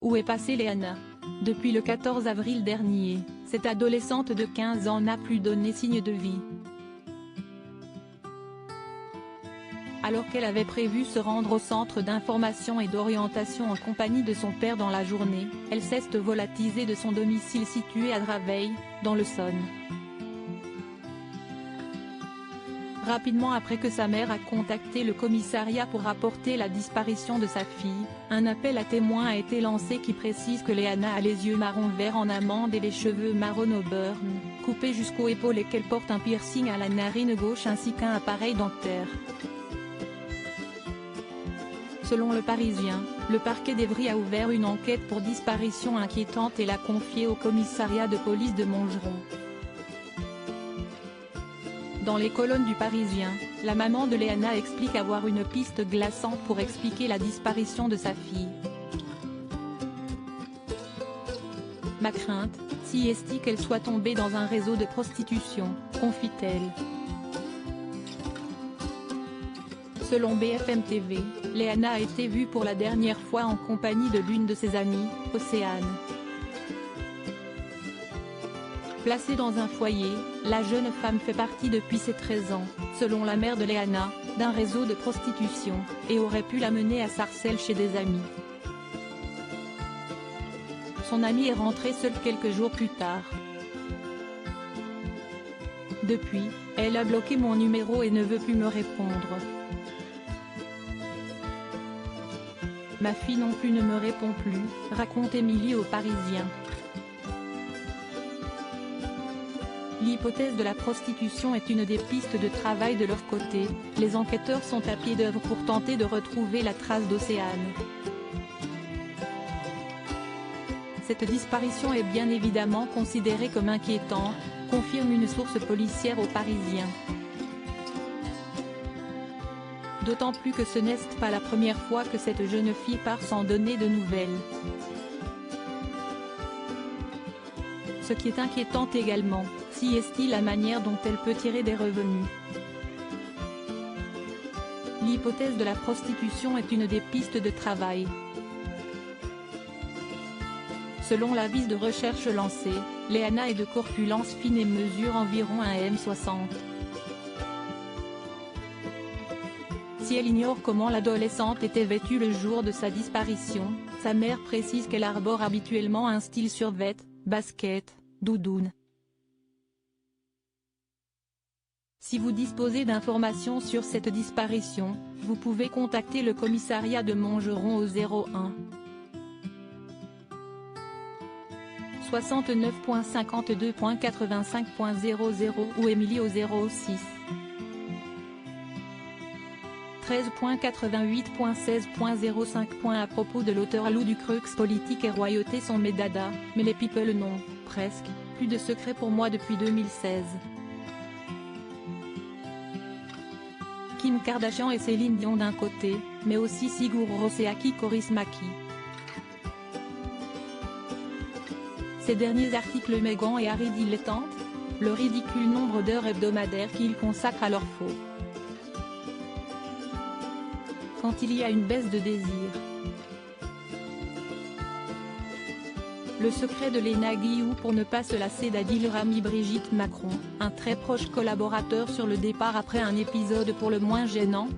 Où est passée Léana? Depuis le 14 avril dernier, cette adolescente de 15 ans n'a plus donné signe de vie. Alors qu'elle avait prévu se rendre au centre d'information et d'orientation en compagnie de son père dans la journée, elle s'est volatilisée de son domicile situé à Draveil, dans l'Essonne. Rapidement après que sa mère a contacté le commissariat pour rapporter la disparition de sa fille, un appel à témoins a été lancé qui précise que Léana a les yeux marron-vert en amande et les cheveux marron au burn, coupés jusqu'aux épaules et qu'elle porte un piercing à la narine gauche ainsi qu'un appareil dentaire. Selon Le Parisien, le parquet d'Evry a ouvert une enquête pour disparition inquiétante et l'a confiée au commissariat de police de Montgeron. Dans les colonnes du Parisien, la maman de Léana explique avoir une piste glaçante pour expliquer la disparition de sa fille. Ma crainte, si est qu'elle soit tombée dans un réseau de prostitution, confie-t-elle. Selon BFM TV, Léana a été vue pour la dernière fois en compagnie de l'une de ses amies, Océane. Placée dans un foyer, la jeune femme fait partie depuis ses 13 ans, selon la mère de Léana, d'un réseau de prostitution, et aurait pu la mener à Sarcelles chez des amis. Son amie est rentrée seule quelques jours plus tard. Depuis, elle a bloqué mon numéro et ne veut plus me répondre. Ma fille non plus ne me répond plus, raconte Émilie au Parisien. L'hypothèse de la prostitution est une des pistes de travail de leur côté, les enquêteurs sont à pied d'œuvre pour tenter de retrouver la trace d'Océane. Cette disparition est bien évidemment considérée comme inquiétante, confirme une source policière au Parisien. D'autant plus que ce n'est pas la première fois que cette jeune fille part sans donner de nouvelles. Ce qui est inquiétant également, si est la manière dont elle peut tirer des revenus. L'hypothèse de la prostitution est une des pistes de travail. Selon l'avis de recherche lancé, Léana est de corpulence fine et mesure environ 1,60 m. Si elle ignore comment l'adolescente était vêtue le jour de sa disparition, sa mère précise qu'elle arbore habituellement un style survêt, basket, doudoune. Si vous disposez d'informations sur cette disparition, vous pouvez contacter le commissariat de Montgeron au 01 69.52.85.00 ou Émilie au 06 13.88.16.05. À propos de l'auteur Lou Ducreux, politique et royauté sont mes dadas, mais les people non, presque, plus de secret pour moi depuis 2016. Kim Kardashian et Céline Dion d'un côté, mais aussi Sigur Rós et Aki Kaurismäki. Ces derniers articles Meghan et Harry dilettantes, le ridicule nombre d'heures hebdomadaires qu'ils consacrent à leur faux. Quand il y a une baisse de désir. Le secret de Léna Guillou pour ne pas se lasser d'Adil Rami. Brigitte Macron, un très proche collaborateur sur le départ après un épisode pour le moins gênant,